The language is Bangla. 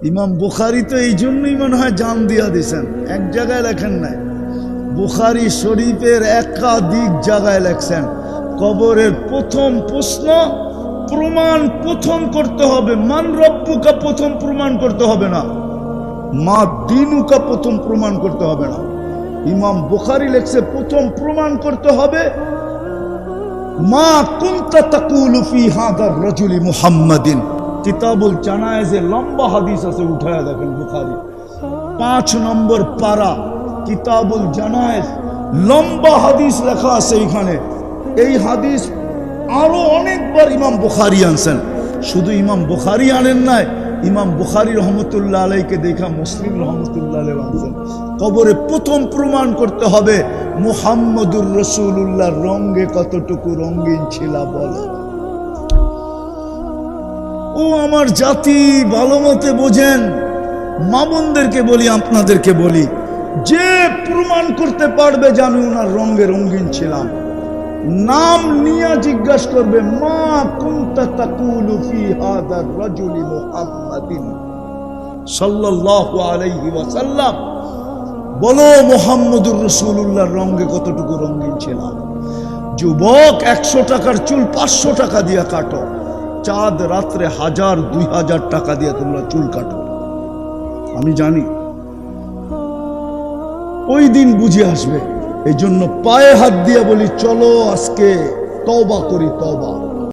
ইমাম বুখারী তো এই জন্যই মনে হয় জান দিয়া দিছেন, এক জায়গায় লেখেন নাই। বুখারী শরীফের একাধিক জায়গায় লেখছেন কবরের প্রথম প্রশ্ন প্রমাণ প্রথম করতে হবে, মান রব্বুকা প্রথম প্রমাণ করতে হবে না, মা দিনুকা প্রথম প্রমাণ করতে হবে না। ইমাম বুখারী লেখছে প্রথম প্রমাণ করতে হবে মা কুনতা তাকুলু ফি হাদার রাজুলি মুহাম্মাদিন। কিতাবুল জানায়েজে লম্বা হাদিস আছে, উঠায়া দেখেন বুখারী 5 নম্বর পারা কিতাবুল জানায়েজ, লম্বা হাদিস লেখা আছে এখানে। এই হাদিস আরো অনেকবার ইমাম বুখারী আনছেন, শুধু ইমাম বুখারী আনেন নাই, ইমাম বুখারী রহমতুল্লাহ আলাইকে দেখা মুসলিম রহমতুল্লাহ আলাইহি আনছেন। কবরে প্রথম প্রমাণ করতে হবে মুহাম্মদুর রাসূলুল্লাহর রঙে কতটুকু রঙিন ছিল বলো। ও আমার জাতি, ভালো মতে বোঝেন, মা বোনদেরকে বলি, আপনাদেরকে বলি, যে প্রমাণ করতে পারবে যে আমি ওনার রঙে রঙিন ছিলাম, নাম নিয়ে জিজ্ঞাসা করবে মা কুনতা তাকুলু ফি হাদার রাজুলি মুহাম্মাদিন সাল্লাল্লাহু আলাইহি ওয়াসাল্লাম, বলো মুহাম্মদুর রাসূলুল্লাহর রঙে কতটুকু রঙিন ছিলাম। যুবক, 100 টাকার চুল 500 টাকা দিয়ে কাটো, চাঁদ রাত্রে 1000-2000 টাকা দিয়ে তোমরা চুল কাটো, আমি জানি ওই দিন বুঝে আসবে। এই জন্য পায়ে হাত দিয়ে বলি, চলো আজকে তওবা করি, তওবা।